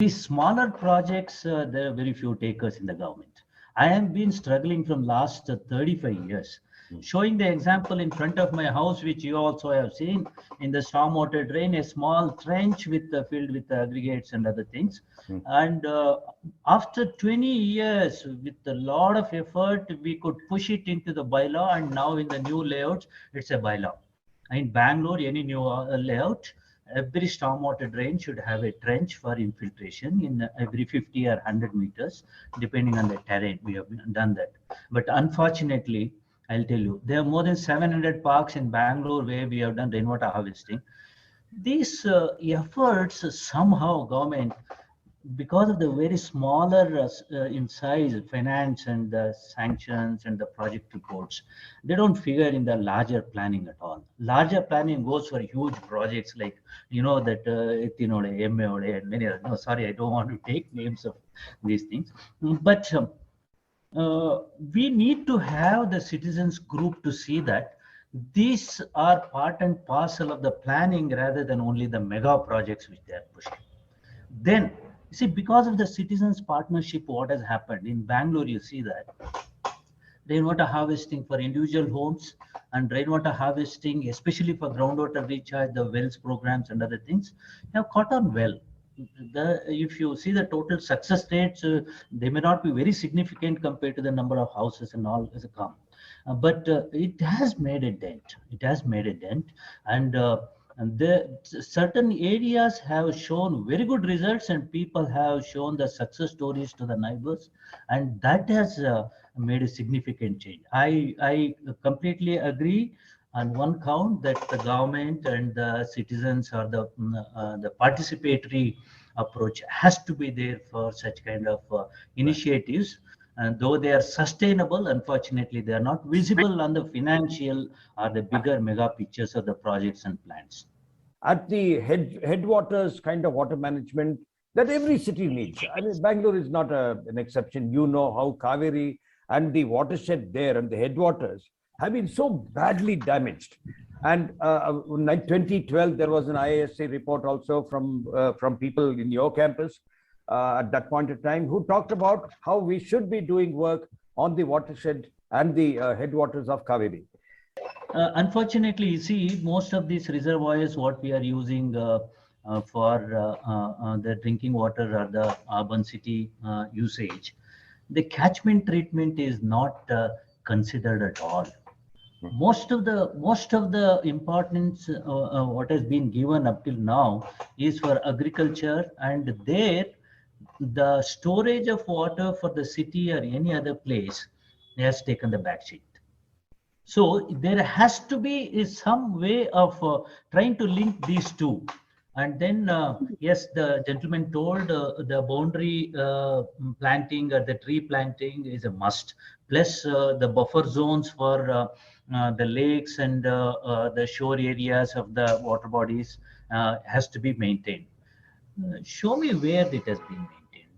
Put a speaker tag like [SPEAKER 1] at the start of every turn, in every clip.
[SPEAKER 1] These smaller projects, there are very few takers in the government. I have been struggling from last 35 years. Showing the example in front of my house, which you also have seen, in the stormwater drain, a small trench with filled with aggregates and other things. And after 20 years, with a lot of effort, we could push it into the bylaw, and now in the new layouts, it's a bylaw. In Bangalore, any new layout, every stormwater drain should have a trench for infiltration in every 50 or 100 meters, depending on the terrain. We have done that. But unfortunately, I'll tell you, there are more than 700 parks in Bangalore where we have done rainwater harvesting. These efforts, somehow government, because of the very smaller in size, finance and sanctions and the project reports, they don't figure in the larger planning at all. Larger planning goes for huge projects like, that MAOD and many others. No, sorry, I don't want to take names of these things. But we need to have the citizens group to see that these are part and parcel of the planning rather than only the mega projects which they are pushing. Then, see, because of the citizens partnership, what has happened in Bangalore, you see that rainwater harvesting for individual homes and rainwater harvesting, especially for groundwater recharge, the wells programs and other things, have caught on well. If you see the total success rates, they may not be very significant compared to the number of houses and all as a come. But it has made a dent. It has made a dent. And the certain areas have shown very good results, and people have shown the success stories to the neighbors, and that has made a significant change. I completely agree on one count that the government and the citizens or the participatory approach has to be there for such kind of initiatives. And though they are sustainable, unfortunately, they are not visible on the financial or the bigger mega pictures of the projects and plans.
[SPEAKER 2] At the headwaters kind of water management that every city needs. I mean, Bangalore is not an exception. You know how Kaveri and the watershed there and the headwaters have been so badly damaged. And in 2012, there was an IASA report also from people in your campus at that point of time who talked about how we should be doing work on the watershed and the headwaters of Kaveri.
[SPEAKER 1] Unfortunately, you see, most of these reservoirs, what we are using for the drinking water or the urban city usage, the catchment treatment is not considered at all. Most of the importance what has been given up till now is for agriculture, and there the storage of water for the city or any other place has taken the back seat. So there has to be some way of trying to link these two. And then, yes, the gentleman told the boundary planting or the tree planting is a must. Plus the buffer zones for the lakes and the shore areas of the water bodies has to be maintained. Show me where it has been maintained.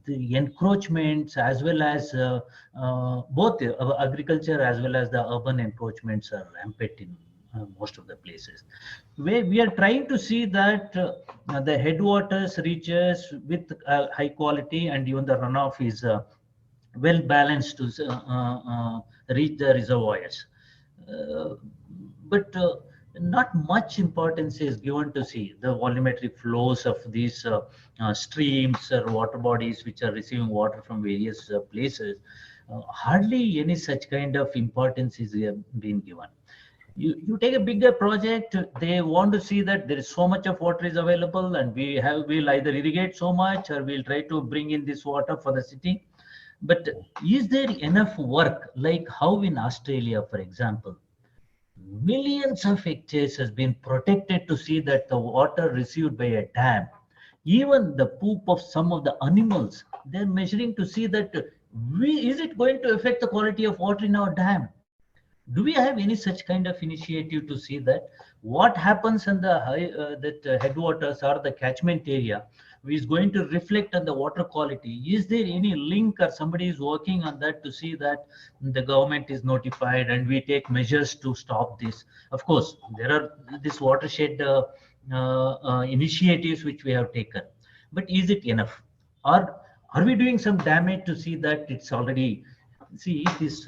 [SPEAKER 1] The encroachments as well as both agriculture as well as the urban encroachments are rampant in most of the places. Where we are trying to see that the headwaters reaches with high quality, and even the runoff is well balanced to reach the reservoirs. But not much importance is given to see the volumetric flows of these streams or water bodies which are receiving water from various places. Hardly any such kind of importance is being given. You take a bigger project, they want to see that there is so much of water is available, and we'll either irrigate so much or we'll try to bring in this water for the city. But is there enough work, like how in Australia, for example, millions of hectares has been protected to see that the water received by a dam, even the poop of some of the animals, they're measuring to see that is it going to affect the quality of water in our dam? Do we have any such kind of initiative to see that what happens in the headwaters or the catchment area is going to reflect on the water quality? Is there any link or somebody is working on that to see that the government is notified and we take measures to stop this? Of course, there are this watershed initiatives which we have taken, but is it enough? Are we doing some damage to see that it's already, see this,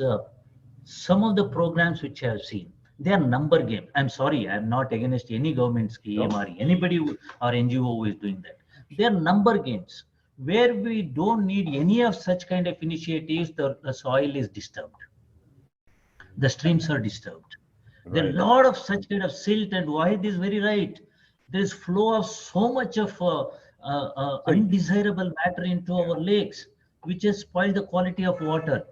[SPEAKER 1] some of the programs which I have seen, they are number game. I'm sorry, I'm not against any government scheme
[SPEAKER 2] No.
[SPEAKER 1] or anybody or NGO who is doing that. They are number games where we don't need any of such kind of initiatives. The soil is disturbed, the streams are disturbed. There are a
[SPEAKER 2] Right.
[SPEAKER 1] lot of such kind of silt, and Wahid is very right. There is flow of so much of
[SPEAKER 2] Silt.
[SPEAKER 1] undesirable matter into our lakes, which has spoiled the quality of water.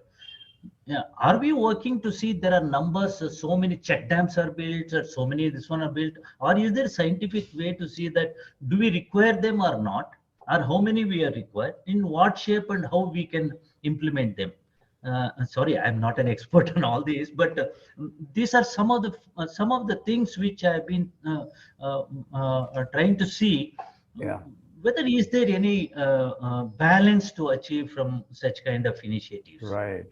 [SPEAKER 1] Yeah. Are we working to see there are numbers, so many check dams are built, or so many this one are built, or is there a scientific way to see that do we require them or not, or how many we are required, in what shape and how we can implement them? Sorry, I'm not an expert on all these, but these are some of the things which I've been trying to see.
[SPEAKER 2] Yeah.
[SPEAKER 1] Whether is there any balance to achieve from such kind of initiatives?
[SPEAKER 2] Right.